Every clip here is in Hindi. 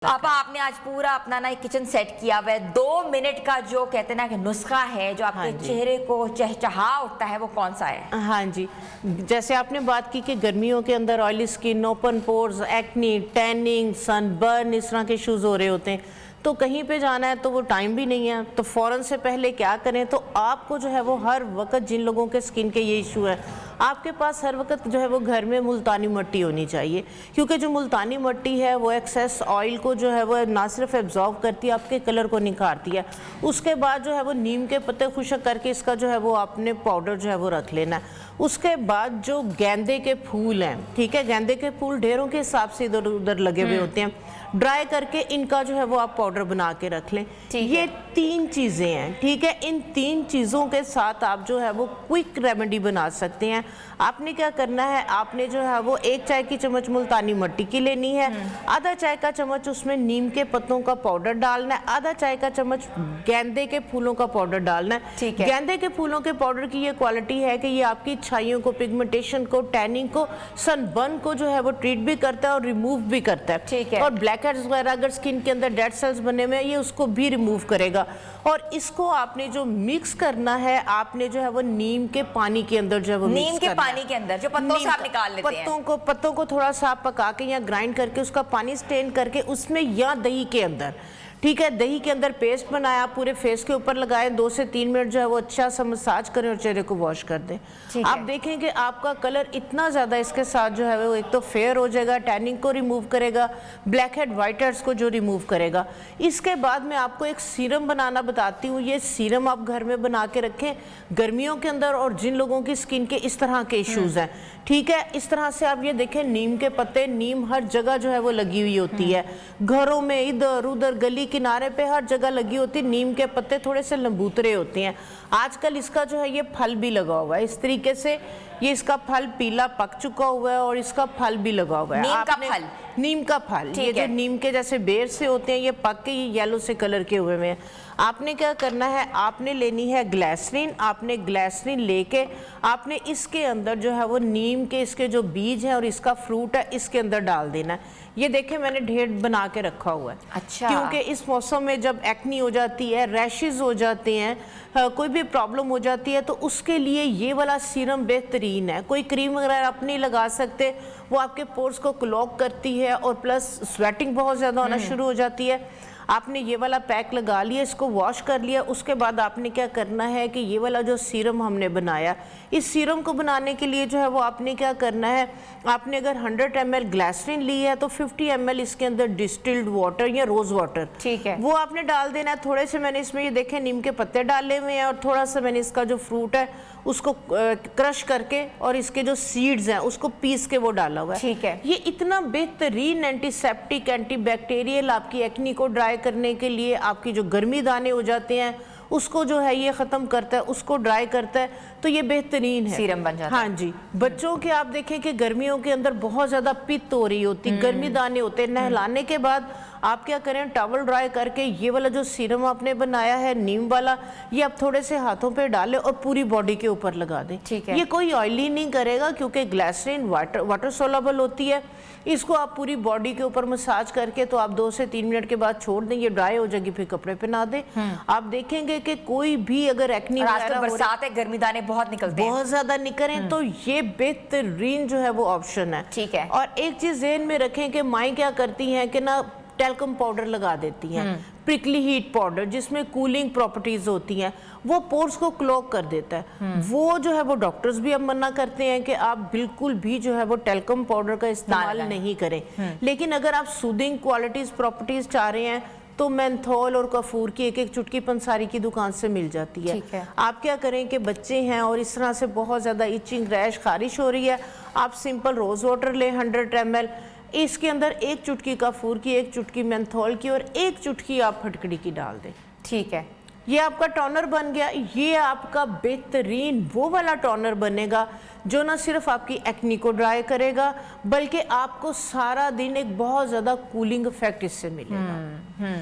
अब आपने आज पूरा अपना ना किचन सेट किया हुआ है। 2 मिनट का जो कहते हैं ना कि नुस्खा है जो आपके चेहरे को चहचहा उठता है, वो कौन सा है? हाँ जी, जैसे आपने बात की कि गर्मियों के अंदर oily skin, open pores, acne, tanning, sunburn, इस तरह के इश्यूज हो रहे होते हैं, तो कहीं पे जाना है तो वो टाइम भी नहीं है, तो फ़ौरन से पहले क्या करें? तो आपको जो है वो हर वक्त, जिन लोगों के स्किन के ये इशू है, आपके पास हर वक्त जो है वो घर में मुल्तानी मिट्टी होनी चाहिए, क्योंकि जो मुल्तानी मिट्टी है वो एक्सेस ऑयल को जो है वो ना सिर्फ एब्जॉर्ब करती है, आपके कलर को निखारती है। उसके बाद जो है वो नीम के पत्ते खुशक करके इसका जो है वो आपने पाउडर जो है वो रख लेना है। उसके बाद जो गेंदे के फूल हैं, ठीक है, गेंदे के फूल ढेरों के हिसाब से इधर उधर लगे हुए होते हैं, ड्राई करके इनका जो है वो आप पाउडर बना के रख लें। ये 3 चीज़ें हैं, ठीक है। इन 3 चीज़ों के साथ आप जो है वो क्विक रेमेडी बना सकते हैं। आपने क्या करना है, आपने जो है वो 1 चाय की चम्मच मुल्तानी मिट्टी की लेनी है, आधा चाय का चम्मच उसमें नीम के पत्तों का पाउडर डालना है, आधा चाय का चम्मच गेंदे के फूलों का पाउडर डालना है। ठीक है। गेंदे के फूलों के पाउडर की ये क्वालिटी है कि ये आपकी छाइयों को, पिगमेंटेशन को, टैनिंग को, सनबर्न को जो है वो ट्रीट भी करता है और रिमूव भी करता है। ठीक है। और ब्लैक हेड्स वगैरह अगर स्किन के अंदर डेड सेल्स बने हुए हैं, ये उसको भी रिमूव करेगा। और इसको आपने जो मिक्स करना है, आपने जो है वो नीम के पानी के अंदर जो है वो नीम के पानी के अंदर जो पत्तों से आप निकाल लेते हैं, पत्तों को थोड़ा सा पका के या ग्राइंड करके उसका पानी स्टेन करके उसमें, या दही के अंदर, ठीक है, दही के अंदर पेस्ट बनाया, पूरे फेस के ऊपर लगाए, 2 से 3 मिनट जो है वो अच्छा सा मसाज करें और चेहरे को वॉश कर दें। आप देखेंगे आपका कलर इतना ज़्यादा इसके साथ जो है वो एक तो फेयर हो जाएगा, टैनिंग को रिमूव करेगा, ब्लैक हेड वाइट हेड्स को जो रिमूव करेगा। इसके बाद मैं आपको एक सीरम बनाना बताती हूँ। ये सीरम आप घर में बना के रखें गर्मियों के अंदर, और जिन लोगों की स्किन के इस तरह के इश्यूज़ हैं, ठीक है, इस तरह से आप ये देखें, नीम के पत्ते, नीम हर जगह जो है वो लगी हुई होती है, घरों में, इधर उधर, गली किनारे पे हर जगह लगी होती। नीम के पत्ते थोड़े से लंबूतरे होते हैं। आजकल इसका जो है ये फल भी लगा हुआ है, इस तरीके से ये इसका फल पीला पक चुका हुआ है और इसका फल भी लगा हुआ है। नीम का फल, नीम का फल, ये जो नीम के जैसे बेर से होते हैं, ये पक के ये येलो से कलर के हुए हैं। आपने क्या करना है, आपने लेनी है ग्लिसरीन। आपने ग्लिसरीन लेके आपने इसके अंदर जो है वो नीम के इसके जो बीज हैं और इसका फ्रूट है, इसके अंदर डाल देना है। ये देखें मैंने ढेर बना के रखा हुआ है। अच्छा। क्योंकि इस मौसम में जब एक्नी हो जाती है, रैशेज हो जाते हैं, कोई भी प्रॉब्लम हो जाती है, तो उसके लिए ये वाला सीरम बेहतरीन है। कोई क्रीम वगैरह आप नहीं लगा सकते, वो आपके पोर्स को क्लॉग करती है और प्लस स्वेटिंग बहुत ज़्यादा होना शुरू हो जाती है। आपने ये वाला पैक लगा लिया, इसको वॉश कर लिया। उसके बाद आपने क्या करना है कि ये वाला जो सीरम हमने बनाया, इस सीरम को बनाने के लिए जो है वो आपने क्या करना है, आपने अगर 100 ml ग्लिसरीन ली है तो 50 ml इसके अंदर डिस्टिल्ड वाटर या रोज़ वाटर, ठीक है, वो आपने डाल देना है। थोड़े से मैंने इसमें ये देखें नीम के पत्ते डाले हुए हैं और थोड़ा सा मैंने इसका जो फ्रूट है उसको क्रश करके और इसके जो सीड्स हैं उसको पीस के वो डाला हुआ है। ठीक है। ये इतना बेहतरीन एंटीसेप्टिक, एंटीबैक्टीरियल, आपकी एक्नी को ड्राई करने के लिए, आपकी जो गर्मी दाने हो जाते हैं उसको जो है ये ख़त्म करता है, उसको ड्राई करता है, तो ये बेहतरीन है, सीरम बन जाता है। हाँ जी। बच्चों के आप देखें कि गर्मियों के अंदर बहुत ज़्यादा पित्त हो रही होती, गर्मी दाने होते हैं, नहलाने के बाद आप क्या करें, टॉवल ड्राई करके ये वाला जो सीरम आपने बनाया है नीम वाला, ये आप थोड़े से हाथों पे डालें और पूरी बॉडी के ऊपर लगा दें। ठीक है। ये कोई ऑयली नहीं करेगा क्योंकि ग्लिसरीन वाटर सोलेबल होती है। इसको आप पूरी बॉडी के ऊपर मसाज करके तो आप 2 से 3 मिनट के बाद छोड़ दें, ये ड्राई हो जाएगी, फिर कपड़े पहना दें। आप देखेंगे कि कोई भी अगर एक्नी वगैरह, बरसात है, गर्मी दाने बहुत निकलते हैं, बहुत ज्यादा निकलें, तो ये बेहतरीन जो है वो ऑप्शन है। ठीक है। और एक चीज ध्यान में रखें कि माएँ क्या करती हैं कि ना टेल्कम पाउडर लगा देती हैं, प्रिकली हीट पाउडर जिसमें कूलिंग प्रॉपर्टीज होती हैं, वो पोर्स को क्लॉग कर देता है। वो जो है वो डॉक्टर्स भी अब मना करते हैं कि आप बिल्कुल भी जो है वो टेल्कम पाउडर का इस्तेमाल नहीं करें। लेकिन अगर आप सूदिंग क्वालिटीज, प्रॉपर्टीज चाह रहे हैं तो मेंथोल और कपूर की 1-1 चुटकी पंसारी की दुकान से मिल जाती है। आप क्या करें कि बच्चे हैं और इस तरह से बहुत ज़्यादा इचिंग, रैश, खारिश हो रही है, आप सिंपल रोज़ वाटर लें 100 ml, इसके अंदर 1 चुटकी कपूर की, 1 चुटकी मेंथोल की और 1 चुटकी आप फटकड़ी की डाल दें। ठीक है। ये आपका टोनर बन गया। ये आपका बेहतरीन वो वाला टोनर बनेगा जो ना सिर्फ आपकी एक्नी को ड्राई करेगा बल्कि आपको सारा दिन एक बहुत ज़्यादा कूलिंग इफेक्ट इससे मिलेगा।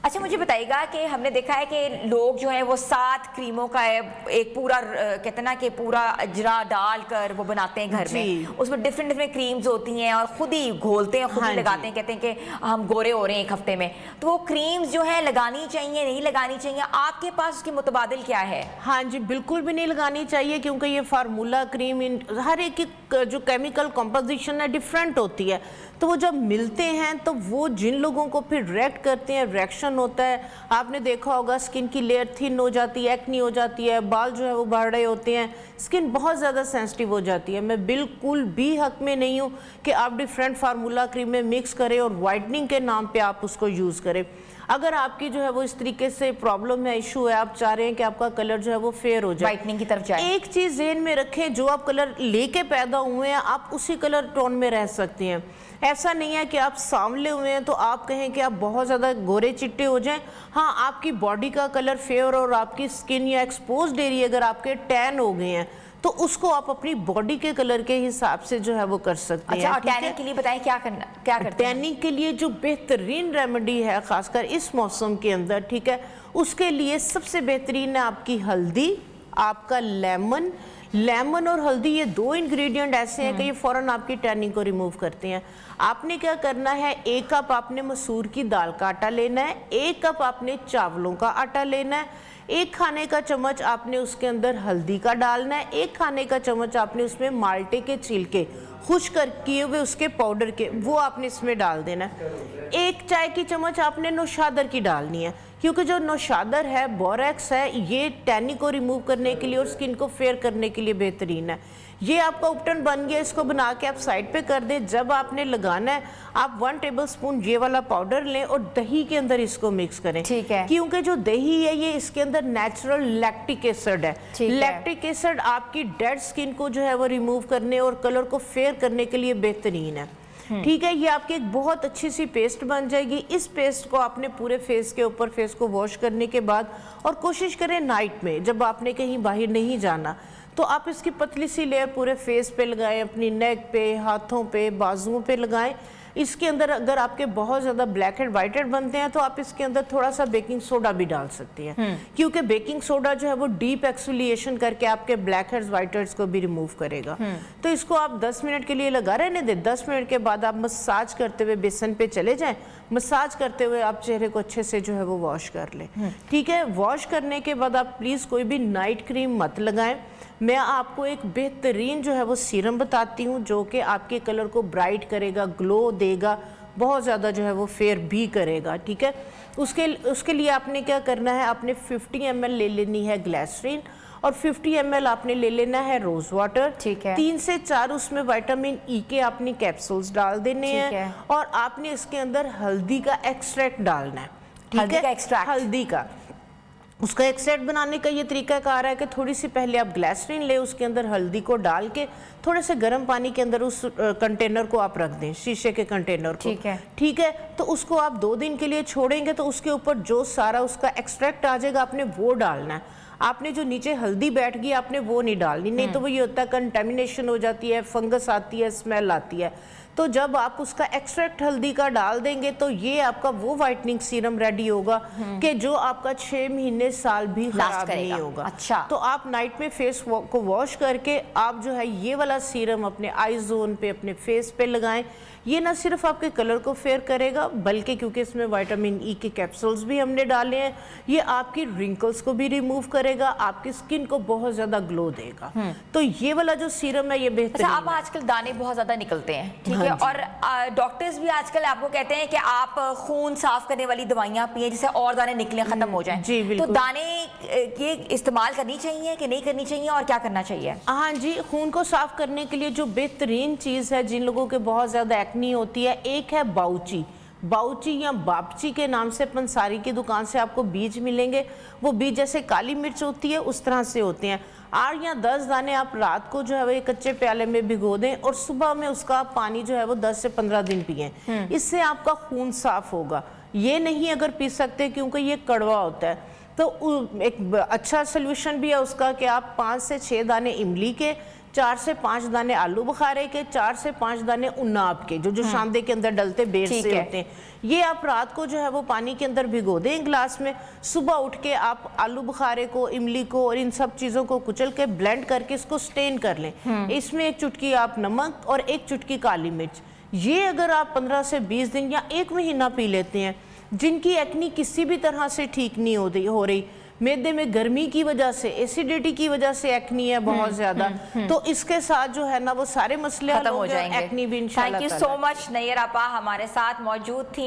अच्छा मुझे बताइएगा कि हमने देखा है कि लोग जो है वो 7 क्रीमों का एक पूरा कहते ना कि पूरा अजरा डालकर वो बनाते हैं घर में, उसमें डिफरेंट डिफरेंट क्रीम्स होती हैं और खुद ही घोलते हैं, खुद ही लगाते हैं, कहते हैं कि हम गोरे हो रहे हैं एक हफ्ते में। तो वो क्रीम्स जो है लगानी चाहिए नहीं लगानी चाहिए, आपके पास उसकी मुतबादिल क्या है? हाँ जी, बिल्कुल भी नहीं लगानी चाहिए क्योंकि ये फार्मूला क्रीम हर एक की जो केमिकल कंपोजिशन है डिफरेंट होती है, तो वो जब मिलते हैं तो वो जिन लोगों को फिर रिएक्ट करते हैं, रिएक्शन होता है। आपने देखा होगा स्किन की लेयर थिन हो जाती है, एक्नी हो जाती है, बाल जो है वो बढ़ रहे होते हैं, स्किन बहुत ज़्यादा सेंसिटिव हो जाती है। मैं बिल्कुल भी हक में नहीं हूँ कि आप डिफरेंट फार्मूला क्रीम में मिक्स करें और वाइटनिंग के नाम पे आप उसको यूज़ करें। अगर आपकी जो है वो इस तरीके से प्रॉब्लम है, इशू है, आप चाह रहे हैं कि आपका कलर जो है वो फेयर हो जाए, वाइटनिंग की तरफ जाए, एक चीज़ ज़हन में रखें, जो आप कलर लेके पैदा हुए हैं आप उसी कलर टोन में रह सकती हैं। ऐसा नहीं है कि आप सांवले हुए हैं तो आप कहें कि आप बहुत ज़्यादा गोरे चिट्टे हो जाएं। हाँ, आपकी बॉडी का कलर फेयर और आपकी स्किन या एक्सपोज्ड एरिया अगर आपके टैन हो गए हैं तो उसको आप अपनी बॉडी के कलर के हिसाब से जो है वो कर सकते हैं। अच्छा, टैनिंग के लिए बताएं क्या करना, क्या करते हैं? टैनिंग के लिए जो बेहतरीन रेमेडी है खासकर इस मौसम के अंदर, ठीक है, उसके लिए सबसे बेहतरीन है आपकी हल्दी, आपका लेमन और हल्दी। ये 2 इंग्रेडिएंट ऐसे हैं कि ये फौरन आपकी टैनिंग को रिमूव करते हैं। आपने क्या करना है, 1 कप आपने मसूर की दाल का आटा लेना है, 1 कप आपने चावलों का आटा लेना है, 1 खाने का चम्मच आपने उसके अंदर हल्दी का डालना है, 1 खाने का चम्मच आपने उसमें माल्टे के छिलके खुश कर किए हुए उसके पाउडर के वो आपने इसमें डाल देना है। 1 चाय की चम्मच आपने नौशादर की डालनी है क्योंकि जो नौशादर है, बोरेक्स है, ये टैनिंग को रिमूव करने के लिए और स्किन को फेयर करने के लिए बेहतरीन है। ये आपका उपटन बन गया, इसको बना के आप साइड पे कर दें। जब आपने लगाना है आप 1 टेबलस्पून ये वाला पाउडर लें और दही के अंदर इसको मिक्स करें, ठीक है, क्योंकि जो दही है ये इसके अंदर नेचुरल लैक्टिक एसिड है। लैक्टिक एसिड आपकी डेड स्किन को जो है वो रिमूव करने और कलर को फेयर करने के लिए बेहतरीन है। ठीक है, ये आपकी एक बहुत अच्छी सी पेस्ट बन जाएगी। इस पेस्ट को आपने पूरे फेस के ऊपर, फेस को वॉश करने के बाद, और कोशिश करें नाइट में जब आपने कहीं बाहर नहीं जाना, तो आप इसकी पतली सी लेयर पूरे फेस पे लगाएं, अपनी नेक पे, हाथों पे, बाजुओं पे लगाएं। इसके अंदर अगर आपके बहुत ज़्यादा ब्लैक हेड वाइट हेड बनते हैं तो आप इसके अंदर थोड़ा सा बेकिंग सोडा भी डाल सकती हैं, क्योंकि बेकिंग सोडा जो है वो डीप एक्सफोलिएशन करके आपके ब्लैक हेड्स वाइट हेड्स को भी रिमूव करेगा। तो इसको आप 10 मिनट के लिए लगा रहने दें। 10 मिनट के बाद आप मसाज करते हुए बेसन पे चले जाएं। मसाज करते हुए आप चेहरे को अच्छे से जो है वो वॉश कर लें। ठीक है, वॉश करने के बाद आप प्लीज़ कोई भी नाइट क्रीम मत लगाएं। मैं आपको एक बेहतरीन जो है वो सीरम बताती हूँ जो कि आपके कलर को ब्राइट करेगा, ग्लो देगा, बहुत ज़्यादा जो है वो फेयर भी करेगा। ठीक है, उसके लिए आपने क्या करना है, आपने 50 ml ले लेनी है ग्लिसरीन और 50 ml आपने ले लेना है रोज वाटर। ठीक है, 3 से 4 उसमें विटामिन ई के आपने कैप्सूल्स डाल देने हैं और आपने इसके अंदर हल्दी का एक्सट्रैक्ट डालना है। ठीक है, हल्दी का उसका एक्सट्रैक्ट बनाने का ये तरीका कार है कि थोड़ी सी पहले आप ग्लिसरीन ले, उसके अंदर हल्दी को डाल के थोड़े से गर्म पानी के अंदर उस कंटेनर को आप रख दें, शीशे के कंटेनर को। ठीक है, तो उसको आप 2 दिन के लिए छोड़ेंगे तो उसके ऊपर जो सारा उसका एक्सट्रैक्ट आ जाएगा आपने वो डालना है। आपने जो नीचे हल्दी बैठ गई आपने वो नहीं डालनी, नहीं तो वो ये होता है कंटेमिनेशन हो जाती है, फंगस आती है, स्मेल आती है। तो जब आप उसका एक्सट्रैक्ट हल्दी का डाल देंगे तो ये आपका वो वाइटनिंग सीरम रेडी होगा कि जो आपका 6 महीने साल भी खराब नहीं होगा। अच्छा, तो आप नाइट में फेस को वॉश करके आप जो है ये वाला सीरम अपने आई जोन पे, अपने फेस पे लगाएं। ये ना सिर्फ आपके कलर को फेयर करेगा बल्कि क्योंकि इसमें विटामिन ई के कैप्सूल्स भी हमने डाले हैं, ये आपकी रिंकल्स को भी रिमूव करेगा, आपकी स्किन को बहुत ज्यादा ग्लो देगा। तो ये वाला जो सीरम है ये बेहतरीन। अच्छा, आप आजकल दाने बहुत ज्यादा निकलते हैं, ठीक है, और डॉक्टर्स भी आजकल आपको कहते हैं कि आप खून साफ करने वाली दवाइयां पिए जिससे और दाने निकले, खत्म हो जाएं। जी बिल्कुल। तो दाने ये इस्तेमाल करनी चाहिए कि नहीं करनी चाहिए और क्या करना चाहिए? हाँ जी, खून को साफ करने के लिए जो बेहतरीन चीज़ है, जिन लोगों के बहुत ज़्यादा एक्नी होती है, एक है बाउची या बापची के नाम से पंसारी की दुकान से आपको बीज मिलेंगे। वो बीज जैसे काली मिर्च होती है उस तरह से होते हैं। 8 या 10 दाने आप रात को जो है वो कच्चे प्याले में भिगो दें और सुबह में उसका पानी जो है वो 10 से 15 दिन पिएं। इससे आपका खून साफ होगा। ये नहीं अगर पी सकते क्योंकि ये कड़वा होता है, तो एक अच्छा सोल्यूशन भी है उसका कि आप 5 से 6 दाने इमली के, 4 से 5 दाने आलू बुखारे के, 4 से 5 दाने उन्नाब के, जो शांदे के अंदर डलते बेर से होते हैं, ये आप रात को जो है वो पानी के अंदर भिगो दें गिलास में। सुबह उठ के आप आलू बुखारे को, इमली को और इन सब चीज़ों को कुचल के ब्लेंड करके इसको स्टेन कर लें। इसमें 1 चुटकी आप नमक और 1 चुटकी काली मिर्च, ये अगर आप 15 से 20 दिन या 1 महीना पी लेते हैं, जिनकी एक्नी किसी भी तरह से ठीक नहीं हो रही, मैदे में गर्मी की वजह से, एसिडिटी की वजह से एक्नी है बहुत ज्यादा, तो इसके साथ जो है ना वो सारे मसले खत्म हो जाएंगे। एक्नी भी इंशाल्लाह। Thank you so much Nayyar आपा हमारे साथ मौजूद थी।